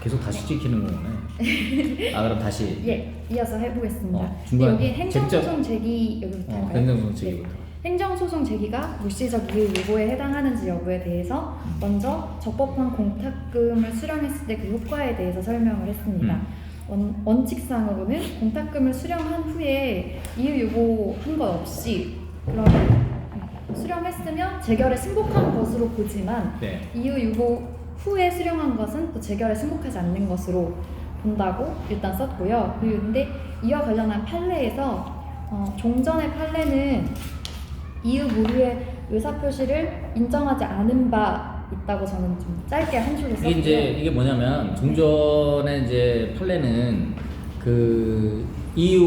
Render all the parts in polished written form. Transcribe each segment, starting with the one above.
계속 다시 찍히는 거네. 아 그럼 다시. 예, 이어서 해보겠습니다. 중간 여기 행정소송 제기 여기부터 할까요? 행정소송 제기부터. 행정소송 제기가 물시적 이의 요구에 해당하는지 여부에 대해서 먼저 적법한 공탁금을 수령했을 때 그 효과에 대해서 설명을 했습니다. 원칙상으로는 공탁금을 수령한 후에 이의 요구한 것 없이 그러면 수령했으면 재결에 승복한 것으로 보지만 네. 이의 요구 후에 수령한 것은 또 재결에 승복하지 않는 것으로 본다고 일단 썼고요. 그런데 이와 관련한 판례에서 종전의 판례는 이의 무효의 의사표시를 인정하지 않은 바 있다고 저는 좀 짧게 한 줄로 썼고요. 이게 뭐냐면 종전의 이제 판례는 그 이유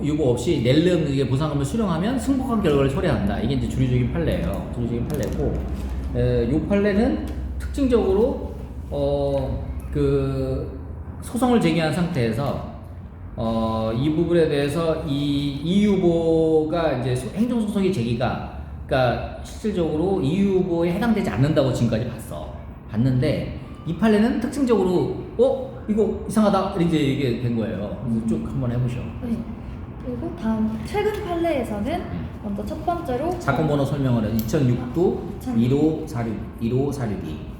요구 없이 낼름 이게 보상금을 수령하면 승복한 결과를 초래한다. 이게 이제 주류적인 판례예요. 주류적인 판례고, 요 판례는 특징적으로 그 소송을 제기한 상태에서 이 부분에 대해서 이 후보가 이제 행정소송의 제기가 그러니까 실질적으로 이 후보에 해당되지 않는다고 지금까지 봤는데 이 판례는 특징적으로 이거 이상하다 이제 이게 된 거예요. 그래서 쭉 한번 해보죠. 네. 그리고 다음 최근 판례에서는 먼저 첫 번째로 사건 번호 설명을 해요. 2006도 15462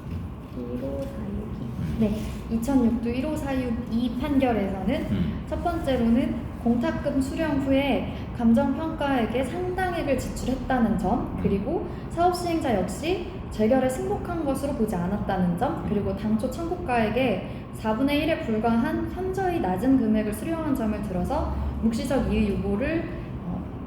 네, 2006도 15462 판결에서는 첫 번째로는 공탁금 수령 후에 감정평가에게 상당액을 지출했다는 점, 그리고 사업시행자 역시 재결에 승복한 것으로 보지 않았다는 점, 그리고 당초 청구가액의 4분의 1에 불과한 현저히 낮은 금액을 수령한 점을 들어서 묵시적 이의 요구를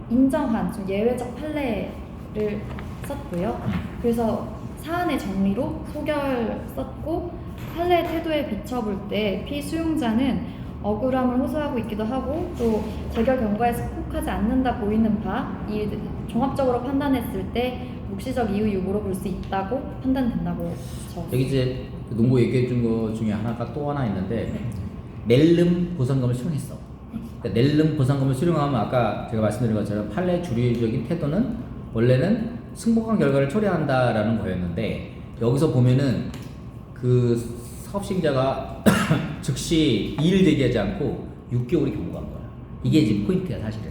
인정한 좀 예외적 판례를 썼고요. 그래서 사안의 정리로 소결 썼고, 판례 태도에 비춰볼 때 피수용자는 억울함을 호소하고 있기도 하고 또 재결 경과에 속하지 않는다 보이는 바 이 종합적으로 판단했을 때 묵시적 이의 요구로 볼 수 있다고 판단된다고 적었어요. 여기 이제 농구 얘기해 준 거 중에 하나가 또 하나 있는데 낼름 보상금을 수령했어. 그러니까 낼름 보상금을 수령하면 아까 제가 말씀드린 것처럼 판례 주류적인 태도는 원래는 승복한 결과를 초래한다라는 거였는데 여기서 보면은 그 사업시행자가 즉시 이의를 제기하지 않고 6개월이 경고한 거야. 이게 이제 포인트야 사실은.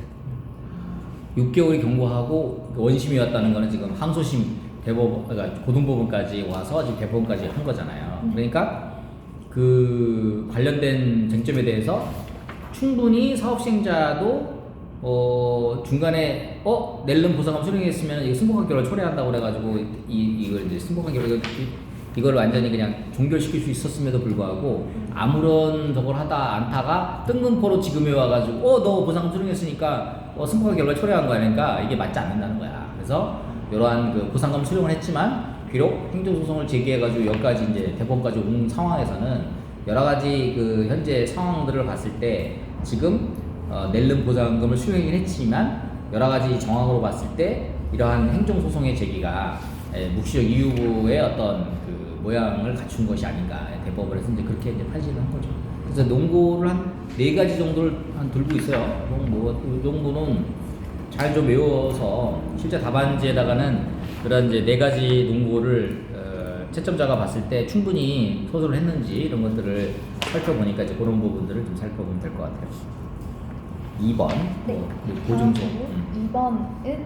6개월이 경고하고 원심이 왔다는 거는 지금 항소심 대법원, 그러니까 고등법원까지 와서 지금 대법원까지 한 거잖아요. 그러니까 그 관련된 쟁점에 대해서 충분히 사업시행자도 중간에 낼름 보상금 수령했으면 이거 승복한 결과를 초래한다고 그래가지고 이걸 이제 승복한 결과 이걸 완전히 그냥 종결시킬 수 있었음에도 불구하고 아무런 저걸 하다 않다가 뜬금포로 지금에 와가지고 너 보상금 수령했으니까 승복한 결과 초래한 거야. 그러니까 이게 맞지 않는다는 거야. 그래서 이러한 그 보상금 수령을 했지만 비록 행정소송을 제기해가지고 여기까지 이제 대법원까지 온 상황에서는 여러 가지 그 현재 상황들을 봤을 때 지금 낼름 보상금을 수령하긴 했지만 여러 가지 정황으로 봤을 때 이러한 행정소송의 제기가 묵시적 이유의 어떤 그 모양을 갖춘 것이 아닌가 대법원에서 이제 그렇게 이제 판시를 한 거죠. 그래서 논고를 한 4가지 정도를 한 들고 있어요. 이 정도는 잘 좀 외워서 실제 답안지에다가는 그런 이제 4가지 논고를 채점자가 봤을 때 충분히 소설을 했는지 이런 것들을 살펴보니까 이제 그런 부분들을 좀 살펴보면 될 것 같아요. 2번 네. 보증조. 2번은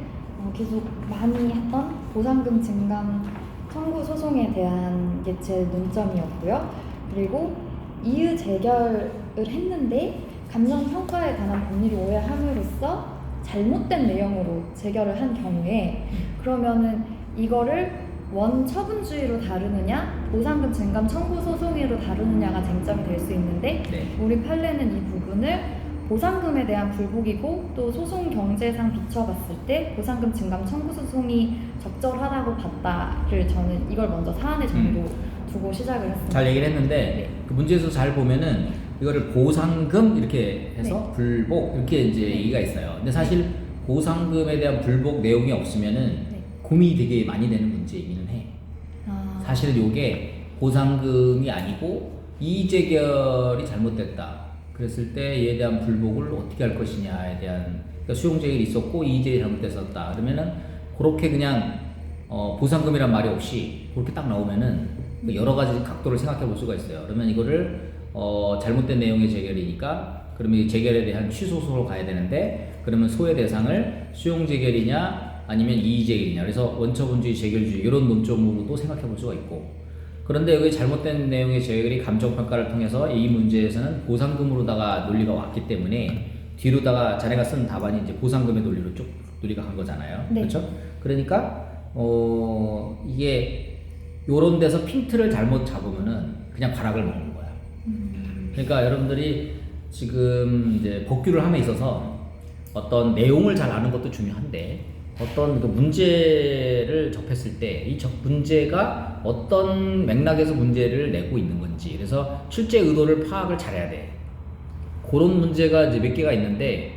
계속 많이 했던 보상금 증감 청구 소송에 대한 게 제 논점이었고요. 그리고 이의 재결을 했는데 감정평가에 관한 법률이 오해함으로써 잘못된 내용으로 재결을 한 경우에 그러면은 이거를 원처분주의로 다루느냐 보상금 증감 청구 소송으로 다루느냐가 쟁점이 될 수 있는데 우리 판례는 이 부분을 보상금에 대한 불복이고 또 소송 경제상 비춰봤을 때 보상금 증감 청구 소송이 적절하다고 봤다를 저는 이걸 먼저 사안의 정리로 두고 시작을 했습니다. 잘 얘기를 했는데 그 문제에서 잘 보면은 이거를 보상금 이렇게 해서 불복 이렇게 이제 얘기가 있어요. 근데 사실 보상금에 대한 불복 내용이 없으면은 고민이 되게 많이 되는 문제이기는 해. 사실은 이게 보상금이 아니고 이의재결이 잘못됐다. 그랬을 때 이에 대한 불복을 어떻게 할 것이냐에 대한 그러니까 수용재결이 있었고 이의재결이 잘못됐었다. 그러면은 그렇게 그냥 보상금이란 말이 없이 그렇게 딱 나오면은 그 여러 가지 각도를 생각해 볼 수가 있어요. 그러면 이거를 잘못된 내용의 재결이니까 그러면 이 재결에 대한 취소소로 가야 되는데 그러면 소의 대상을 수용 재결이냐 아니면 이의 재결이냐 그래서 원처분주의 재결주의 이런 논점으로도 생각해 볼 수가 있고 그런데 여기 잘못된 내용의 재결이 감정평가를 통해서 이 문제에서는 보상금으로다가 논리가 왔기 때문에 뒤로다가 자네가 쓴 답안이 이제 보상금의 논리로 쭉 논리가 간 거잖아요. 네. 그렇죠? 그러니까 이게 요런 데서 핀트를 잘못 잡으면은 그냥 가락을 먹는 거야. 그러니까 여러분들이 지금 이제 법규를 함에 있어서 어떤 내용을 잘 아는 것도 중요한데 어떤 그 문제를 접했을 때 이 문제가 어떤 맥락에서 문제를 내고 있는 건지 그래서 실제 의도를 파악을 잘해야 돼. 그런 문제가 이제 몇 개가 있는데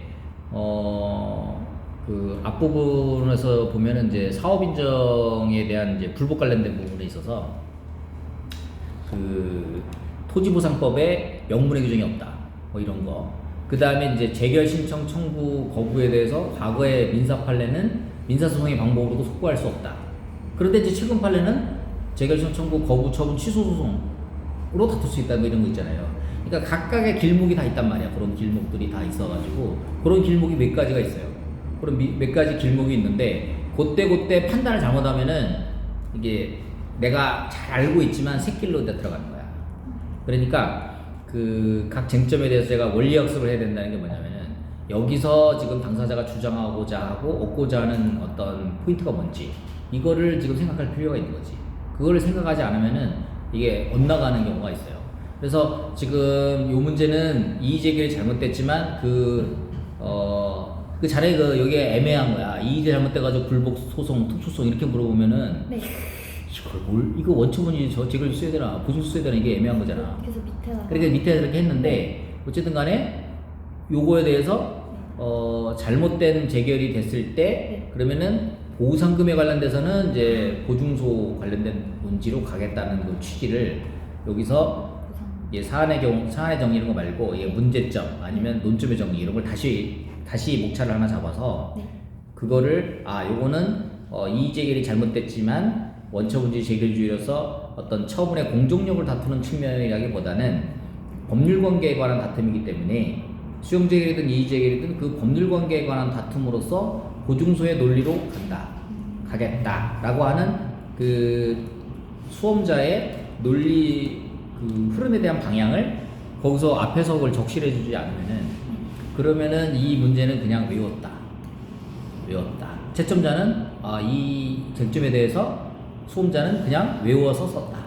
그 앞부분에서 보면은 이제 사업 인정에 대한 이제 불복 관련된 부분에 있어서 그 토지보상법에 명문의 규정이 없다. 뭐 이런 거. 그 다음에 이제 재결 신청 청구 거부에 대해서 과거의 민사 판례는 민사소송의 방법으로도 속보할 수 없다. 그런데 이제 최근 판례는 재결 신청 청구 거부 처분 취소 소송으로 다툴 수 있다. 뭐 이런 거 있잖아요. 그러니까 각각의 길목이 다 있단 말이야. 그런 길목들이 다 있어가지고 그런 길목이 몇 가지가 있어요. 그런 몇 가지 길목이 있는데 그때 판단을 잘못하면은 이게 내가 잘 알고 있지만 새길로 들어가는 거야. 그러니까 그 각 쟁점에 대해서 제가 원리 학습을 해야 된다는 게 뭐냐면은 여기서 지금 당사자가 주장하고자 하고 얻고자 하는 어떤 포인트가 뭔지 이거를 지금 생각할 필요가 있는 거지. 그거를 생각하지 않으면은 이게 엇나가는 경우가 있어요. 그래서 지금 요 문제는 이의제결이 잘못됐지만 그 자네 여기에 애매한 거야. 이의제 잘못돼가지고 불복 소송, 특수소송 이렇게 물어보면은 네. 이거 원처분이 저 재결 써야 되나 보증서 써야 되나 이게 애매한 거잖아. 그래서 밑에다가 그러니까 밑에 이렇게 했는데 어쨌든 간에 요거에 대해서 잘못된 재결이 됐을 때 네. 그러면은 보상금에 관련돼서는 이제 보증소 관련된 문지로 가겠다는 그 취지를 여기서 이게 사안의 정의 이런 거 말고 이게 문제점 아니면 논점의 정의 이런 걸 다시 목차를 하나 잡아서 네. 그거를 요거는 이의 재결이 잘못됐지만 원처분주의 재결주의로서 어떤 처분의 공정력을 다투는 측면이라기보다는 법률관계에 관한 다툼이기 때문에 수용재결이든 이의재결이든 그 법률관계에 관한 다툼으로서 보증소의 논리로 가겠다라고 하는 그 수험자의 논리 그 흐름에 대한 방향을 거기서 앞에서 그걸 적실해주지 않으면은 그러면은 이 문제는 그냥 외웠다. 채점자는 이 쟁점에 대해서 수험자는 그냥 외워서 썼다.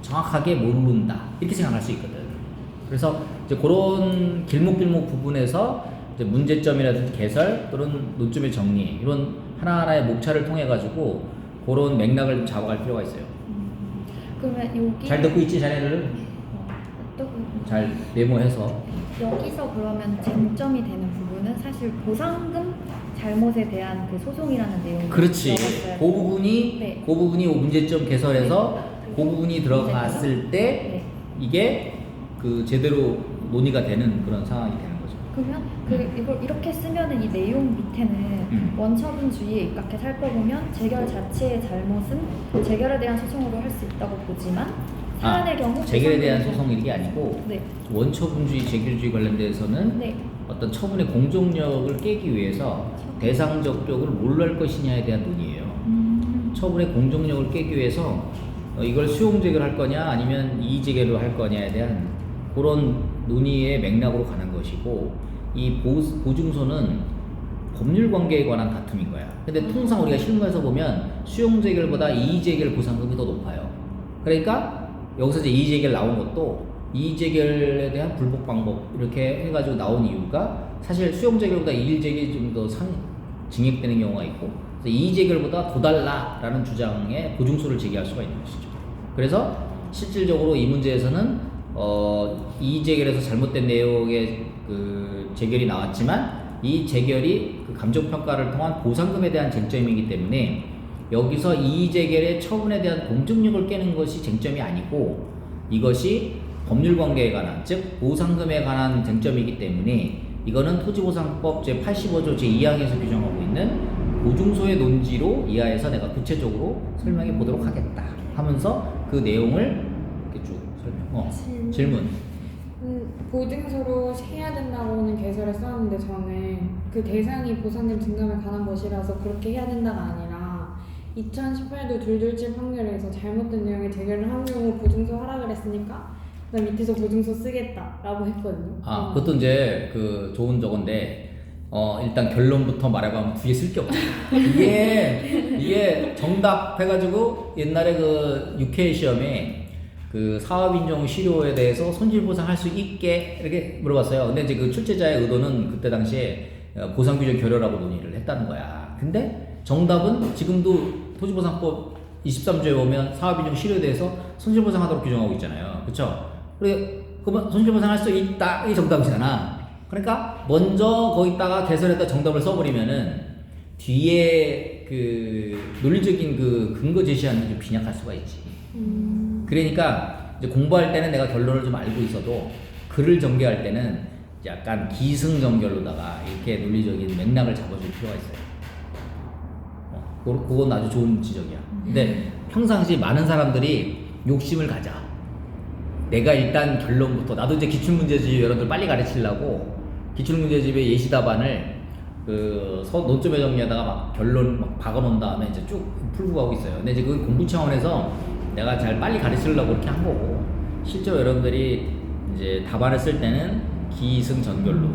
정확하게 모른다. 이렇게 생각할 수 있거든. 그래서 이제 그런 길목 부분에서 이제 문제점이라든지 개설 또는 논점의 정리 이런 하나하나의 목차를 통해 가지고 그런 맥락을 잡아갈 필요가 있어요. 그러면 여기 잘 듣고 있지 자네들? 잘 메모해서. 여기서 그러면 쟁점이 되는 부분은 사실 보상금 잘못에 대한 그 소송이라는 내용이 그렇지. 들어갔어요. 그 부분이 문제점 개설해서 네. 그 부분이 들어갔을 때 네. 이게 그 제대로 논의가 되는 그런 상황이 되는 거죠. 그러면 이걸 이렇게 쓰면은 이 내용 밑에는 원처분주의에 입각해 살펴보면 재결 자체의 잘못은 재결에 대한 소송으로 할 수 있다고 보지만 사안의 경우 재결에 대한 보상금은 소송 이게 아니고 네. 원처분주의 재결주의 관련돼서는 네. 어떤 처분의 공정력을 깨기 위해서 대상 적격을 뭘로 할 것이냐에 대한 논의예요. 처분의 공정력을 깨기 위해서 이걸 수용 재결할 거냐 아니면 이의 재결로 할 거냐에 대한 그런 논의의 맥락으로 가는 것이고 이 보증소는 법률 관계에 관한 다툼인 거야. 근데 통상 우리가 실무에서 보면 수용 재결보다 이의 재결 보상금이 더 높아요. 그러니까 여기서 이제 이의 재결 나온 것도 이의 재결에 대한 불복 방법 이렇게 해가지고 나온 이유가 사실 수용 재결보다 이의 재결이 좀 더 증액되는 경우가 있고 이의 재결보다 더 달라라는 주장에 보증소를 제기할 수가 있는 것이죠. 그래서 실질적으로 이 문제에서는 이의 재결에서 잘못된 내용의 그 재결이 나왔지만 이 재결이 그 감정평가를 통한 보상금에 대한 쟁점이기 때문에 여기서 이의 재결의 처분에 대한 공정력을 깨는 것이 쟁점이 아니고 이것이 법률관계에 관한 즉 보상금에 관한 쟁점이기 때문에 이거는 토지보상법 제85조 제2항에서 규정하고 있는 보증소의 논지로 이하에서 내가 구체적으로 설명해 보도록 하겠다 하면서 그 내용을 이렇게 쭉 설명. 질문. 보증서로 해야 된다고는 개설에 썼는데 저는 그 대상이 보상금 증감에 관한 것이라서 그렇게 해야 된다가 아니라 2018도 둘둘집 판결에서 잘못된 내용의 재결을 한 경우 보증서 하라 그랬으니까 나 밑에서 보증서 쓰겠다라고 했거든요. 그것도 이제 그 좋은 저건데 일단 결론부터 말해보면 뒤에 쓸 게 없어. 이게 정답 해가지고 옛날에 그 UK 시험에 그 사업인정 실효에 대해서 손실보상할 수 있게 이렇게 물어봤어요. 근데 이제 그 출제자의 의도는 그때 당시에 보상규정 결여라고 논의를 했다는 거야. 근데 정답은 지금도 토지보상법 23조에 보면 사업인정 실효에 대해서 손실보상하도록 규정하고 있잖아요. 그쵸? 그러면 손실보상할 수 있다. 이 정답이잖아. 그러니까 먼저 거기다가 개설했다 정답을 써버리면은 뒤에 그 논리적인 그 근거 제시하는 게 좀 빈약할 수가 있지. 그러니까 이제 공부할 때는 내가 결론을 좀 알고 있어도 글을 전개할 때는 약간 기승전결로다가 이렇게 논리적인 맥락을 잡아줄 필요가 있어요. 그건 아주 좋은 지적이야. 근데 평상시 많은 사람들이 욕심을 가져. 내가 일단 결론부터 나도 이제 기출문제집 여러분들 빨리 가르치려고 기출문제집의 예시답안을 그 논점에 정리하다가 막 결론 막 박아놓은 다음에 이제 쭉 풀고 가고 있어요. 근데 이제 그 공부 차원에서 내가 잘 빨리 가르치려고 그렇게 한 거고 실제로 여러분들이 이제 답안을 쓸 때는 기승전결로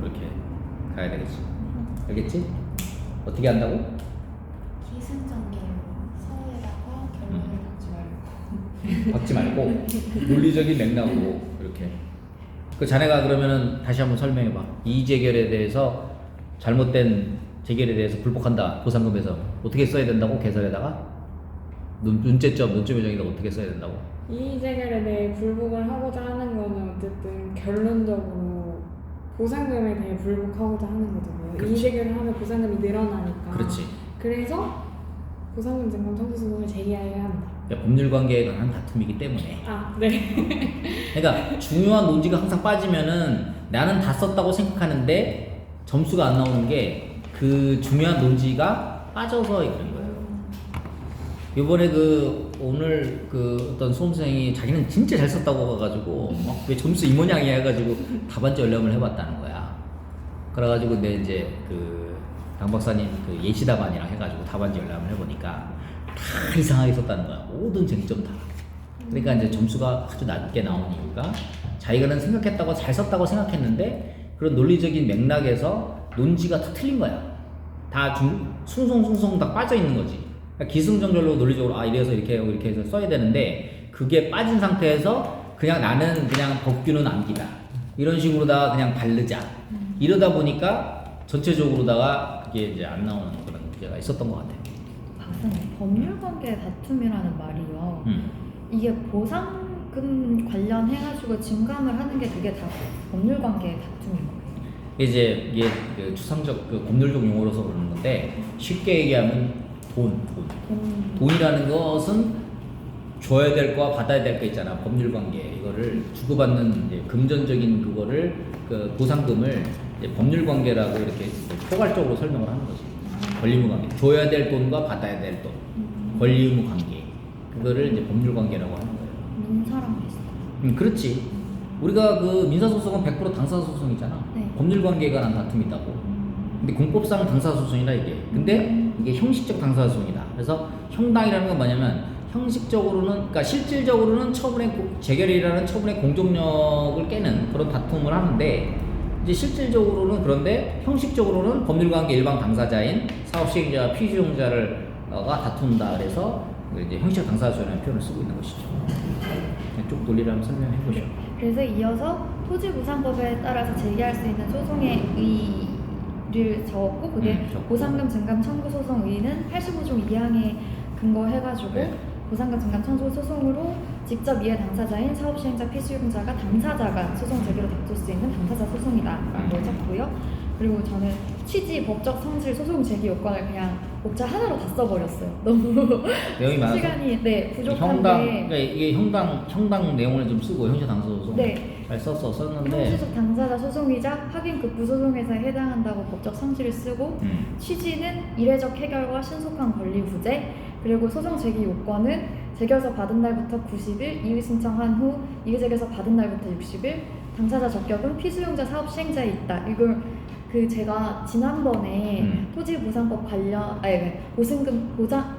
그렇게 가야 되겠지. 알겠지? 어떻게 한다고? 기승전결로 서에다가 결론을 박지 말고 논리적인 맥락으로 이렇게. 그 자네가 그러면은 다시 한번 설명해봐. 이 재결에 대해서 잘못된 재결에 대해서 불복한다. 보상금에서 어떻게 써야 된다고? 개설에다가 논점의 정의다 어떻게 써야 된다고? 이 재결에 대해 불복을 하고자 하는 거는 어쨌든 결론적으로 보상금에 대해 불복하고자 하는 거잖아요. 그렇지. 이 재결을 하면 보상금이 늘어나니까. 그렇지. 그래서 보상금 증감 청구 소송을 제기해야 합니다. 그러니까 법률관계에 관한 다툼이기 때문에. 네. 그러니까 중요한 논지가 항상 빠지면은 나는 다 썼다고 생각하는데 점수가 안 나오는 게 그 중요한 논지가 빠져서 그런 거예요. 이번에 그 오늘 그 어떤 수험생이 자기는 진짜 잘 썼다고 가가지고 왜 점수 이 모양이야 해가지고 답안지 열람을 해봤다는 거야. 그래가지고 내 이제 그 강 박사님 그 예시 답안이랑 해가지고 답안지 열람을 해보니까 다 이상하게 썼다는 거야. 모든 쟁점 다. 그러니까 이제 점수가 아주 낮게 나온 이유가 자기가는 생각했다고 잘 썼다고 생각했는데 그런 논리적인 맥락에서 논지가 다 틀린 거야. 다 숭숭숭숭 다 빠져 있는 거지. 그러니까 기승전결로 논리적으로 이래서 이렇게 하고 이렇게 해서 써야 되는데 그게 빠진 상태에서 그냥 나는 그냥 법규는 암기다. 이런 식으로다가 그냥 바르자. 이러다 보니까 전체적으로다가 그게 이제 안 나오는 그런 문제가 있었던 것 같아요. 박사님, 법률관계 다툼이라는 말이요. 이게 보상금 관련해가지고 증감을 하는 게 그게 다 법률관계 다툼인 거예요. 이제 이게 그 추상적 그 법률적 용어로서 그러는 건데 쉽게 얘기하면 돈이라는 것은 줘야 될 거와 받아야 될 거 있잖아. 법률관계 이거를 주고받는 이제 금전적인 그거를 그 보상금을 이제 법률관계라고 이렇게 포괄적으로 설명을 하는 거지. 권리의무관계. 줘야 될 돈과 받아야 될 돈. 권리의무관계. 그거를 이제 법률관계라고 하는 거예요. 민사랑 비슷해요. 그렇지. 우리가 그 민사소송은 100% 당사소송이잖아. 네. 법률관계에 관한 다툼이 있다고. 근데 공법상 당사소송이라 이게. 근데 이게 형식적 당사소송이다. 그래서 형당이라는 건 뭐냐면 형식적으로는, 그러니까 실질적으로는 재결이라는 처분의 공정력을 깨는 그런 다툼을 하는데 이제 실질적으로는 그런데 형식적으로는 법률관계 일방 당사자인 사업시행자와 피수용자가 다툰다. 그래서 이제 형식적 당사소송이라는 표현을 쓰고 있는 것이죠. 쭉 논리를 한번 설명해 보죠. 그래서 이어서 토지보상법에 따라서 제기할 수 있는 소송의 의의를 적었고 그게 적고. 보상금 증감 청구 소송 의의는 85조 2항에 근거해가지고 네. 보상금 증감 청구 소송으로 직접 이해 당사자인 사업시행자 피수용자가 당사자가 소송 제기로 다툴 수 있는 당사자 소송이다라는 걸 적고요. 그리고 저는 취지, 법적 성질, 소송 제기 요건을 그냥 목차 하나로 다 써버렸어요. 너무 내용이 많아서 시간이 부족한데. 그러니까 이게 형당 내용을 좀 쓰고 형식 당사소송 잘 썼는데 형식적 당사자 소송이자 확인 급부 소송에서 해당한다고 법적 성질을 쓰고 취지는 이례적 해결과 신속한 권리 구제 그리고 소송 제기 요건은 제결서 받은 날부터 90일, 이의 신청한 후 이의 제결서 받은 날부터 60일, 당사자 적격은 피수용자 사업 시행자에 있다. 이걸 제가 지난번에 토지보상법 관련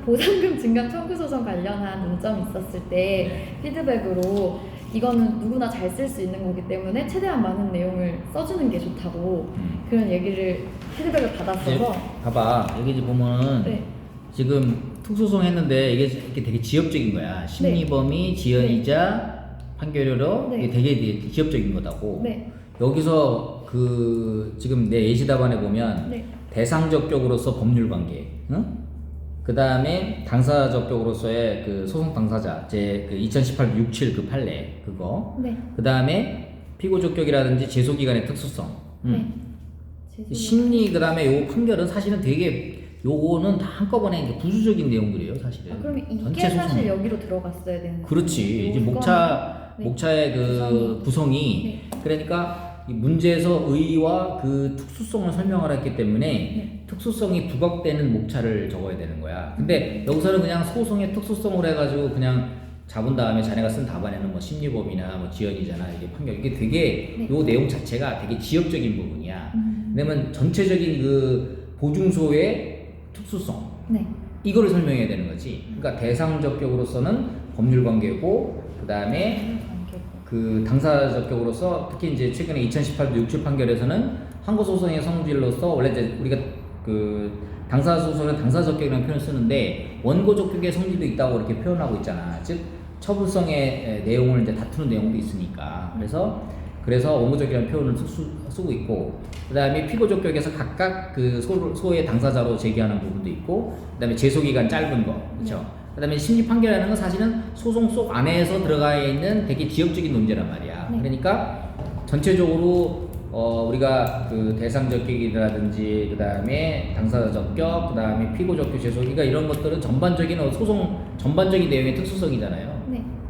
보상금 증강 청구 소송 관련한 논점이 있었을 때 피드백으로 이거는 누구나 잘 쓸 수 있는 거기 때문에 최대한 많은 내용을 써주는 게 좋다고 그런 얘기를 피드백을 받았어서 봐봐 여기 이제 보면은 네. 지금 특수소송 했는데 이게 되게 지엽적인 거야. 심리범이 지연이자 판결료로 네. 이게 되게 지엽적인 거다고. 네. 여기서 지금 내 예시 답안에 보면 네. 대상적격으로서 법률 관계, 응? 그 다음에 당사적격으로서의 그 소송 당사자, 2018 67 그 판례 그거. 네. 그 다음에 피고적격이라든지 제소기간의 특수성. 네. 심리 그 다음에 요 판결은 사실은 되게 요거는 다 한꺼번에 이제 부수적인 내용들이에요 사실은. 그러면 이게 전체 사실 소송. 여기로 들어갔어야 되는 그렇지. 이제 요거는- 네. 목차의 그 구성이 그러니까 이 문제에서 의의와 그 특수성을 설명을 했기 때문에 특수성이 부각되는 목차를 적어야 되는 거야. 근데 여기서는 그냥 소송의 특수성을 해가지고 그냥 잡은 다음에 자네가 쓴 답안에는 뭐 심리범이나 뭐 지연이잖아 이게 판결 이게 되게 요 내용 자체가 되게 지엽적인 부분이야. 왜냐면 전체적인 그 보증소의 특수성 이거를 설명해야 되는 거지. 그러니까 대상적격으로서는 법률 관계고 그 다음에 그 당사적격으로서 특히 이제 최근에 2018 67 판결에서는 항고소송의 성질로서 원래 이제 우리가 그 당사소송은 당사적격이라는 표현을 쓰는데 원고적격의 성질도 있다고 이렇게 표현하고 있잖아. 즉 처분성의 내용을 이제 다투는 내용도 있으니까 그래서 원고적격이라는 표현을 쓰고 있고 그 다음에 피고적격에서 각각 그 소의 당사자로 제기하는 부분도 있고 그 다음에 제소기간 짧은 거 그렇죠. 그 다음에 심리판결이라는 건 사실은 소송 속 안에서 들어가 있는 되게 지역적인 논제란 말이야. 그러니까 전체적으로 우리가 그 대상적격이라든지 그 다음에 당사자적격 그 다음에 피고적격 제소기가 이런 것들은 전반적인 소송 전반적인 내용의 특수성이잖아요.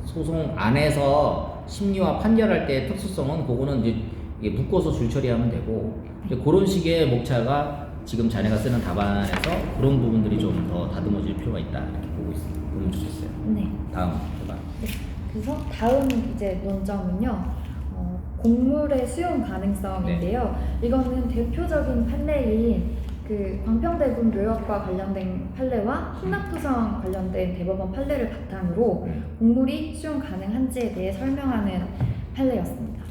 소송 안에서 심리와 판결할 때의 특수성은 그거는 이제 이게 묶어서 줄 처리하면 되고 이제 그런 식의 목차가 지금 자네가 쓰는 답안에서 그런 부분들이 좀 더 다듬어질 필요가 있다 이렇게 보면 좋겠어요. 네. 다음 해봐. 그래서 다음 이제 논점은요. 곡물의 수용 가능성인데요. 이거는 대표적인 판례인 그 광평대군 묘역과 관련된 판례와 흥락토성 관련된 대법원 판례를 바탕으로 곡물이 수용 가능한지에 대해 설명하는 판례였습니다.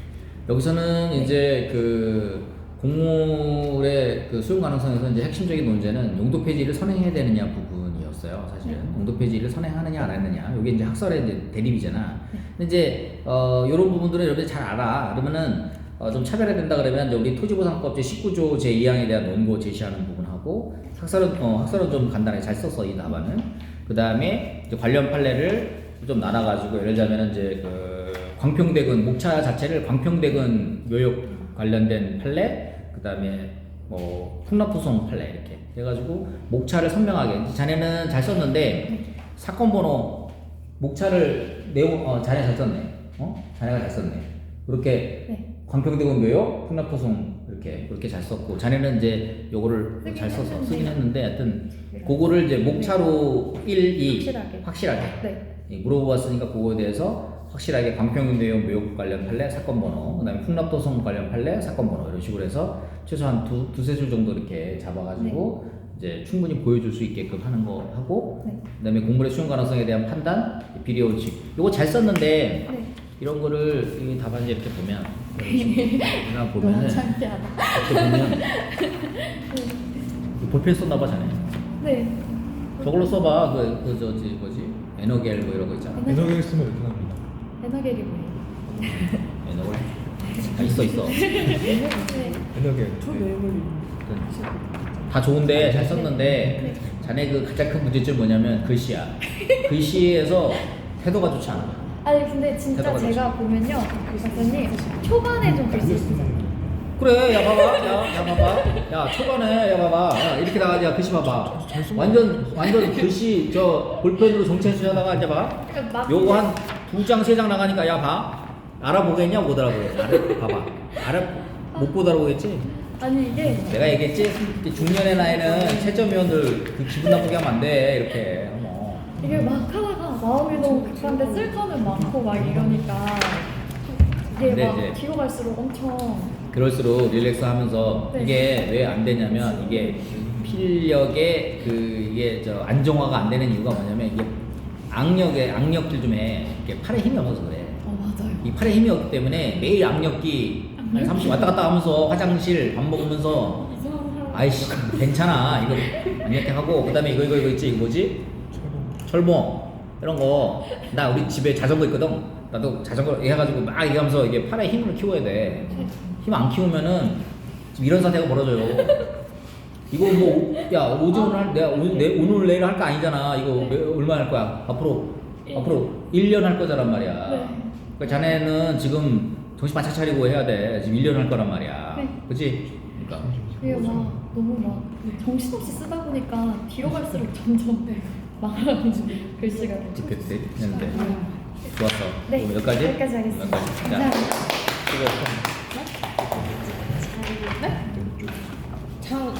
여기서는 이제 그 곡물의 그 수용 가능성에서 이제 핵심적인 논제는 용도 폐지를 선행해야 되느냐 부분이었어요. 사실은 용도 폐지를 선행하느냐 안 하느냐 이게 이제 학설의 이제 대립이잖아. 근데 이제 이런 부분들은 여러분들 잘 알아. 그러면은 좀 차별화된다 그러면 이제 우리 토지보상법 제19조 제2항에 대한 원고 제시하는 부분하고 학설은 좀 간단하게 잘 썼어 이 답안은. 그 다음에 관련 판례를 좀 나눠가지고 예를 들자면 이제 그 광평대군 목차 자체를 광평대군 묘역 관련된 판례, 그 다음에 뭐 풍납소송 판례 이렇게 해가지고 목차를 선명하게. 자네는 잘 썼는데 사건 번호 목차를 내용 자네 잘 썼네. 자네가 잘 썼네. 그렇게 광평대군 묘역, 풍납소송 그렇게 잘 썼고 자네는 이제 요거를 잘 써서 쓰긴 했는데 하여튼 그거를 이제 목차로 1, 2 확실하게 물어보았으니까 그거에 대해서 확실하게 광평대군 묘역 관련 판례 사건 번호, 그다음에 풍납도성 관련 판례 사건 번호 이런 식으로 해서 최소한 두세 줄 정도 이렇게 잡아가지고 이제 충분히 보여줄 수 있게끔 하는 거 하고 그다음에 곡물의 수용 가능성에 대한 판단, 비례 원칙 이거 잘 썼는데 이런 거를 이 답안지 이렇게 보면 보면은 이렇게 보면 볼펜 썼나봐 자네. 네. 저걸로 써봐 뭐지 에너겔 뭐 이런 거 있잖아. 에너겔 쓰면 이렇게 납니다. 에너겔이 뭐예요? 에너겔 있어. 에너겔. 다 좋은데 잘 썼는데 자네 그 가장 큰 문제점이 뭐냐면 글씨야. 글씨에서 태도가 좋지 않아. 아니 근데 진짜 대답을 제가 보면요, 박사님 초반에 좀 글씨 쓰잖아요. 그래, 야 봐봐, 야 봐봐, 야 초반에 야 봐봐, 야 이렇게 나가지, 야 글씨 봐봐. 완전 글씨 저 볼펜으로 정체수하다가 이제 봐. 그러니까 요거 한 2장 3장 나가니까 야 봐. 알아보겠냐 못 알아보겠냐. 봐봐. 못 알아보겠지. 아니 이게 내가 얘기했지. 중년의 나이는 채점위원들 기분 나쁘게 하면 안 돼. 이렇게. 이게 막 하다가 마음이 너무 급한데 쓸 거는 많고 막 이러니까 이게 근데 막 이제 뒤로 갈수록 엄청 그럴수록 릴렉스 하면서 네. 이게 왜 안 되냐면 이게 필력의 이게 안정화가 안 되는 이유가 뭐냐면 이게 악력질 중에 이게 팔에 힘이 없어서 그래. 맞아요. 이 팔에 힘이 없기 때문에 매일 악력기 한 30 왔다 갔다 하면서 화장실 밥 먹으면서 이상한 사람. 아이씨 괜찮아 이거 악력기 하고 그다음에 이거 있지 이거 뭐지? 철봉 이런 거 나 우리 집에 자전거 있거든. 나도 자전거 해가지고 막 이렇게 하면서 이게 팔에 힘을 키워야 돼. 힘 안 키우면은 지금 이런 사태가 벌어져요. 이거 야 오늘 내가 오늘 내일 할 거 아니잖아. 이거 얼마 할 거야? 앞으로 1년 할 거잖아 말이야. 네. 그러니까 자네는 지금 정신 바짝 차리고 해야 돼. 지금 1년 할 거란 말이야. 네. 그렇지? 그러니까 이게 막 너무 막 정신없이 쓰다 보니까 뒤로 갈수록 점점 망하는 글씨가 그때 했는데 좋았어. 네, 그럼 여기까지? 여기까지 하겠습니다. 여기까지. 자, 감사합니다. 수고했어. 장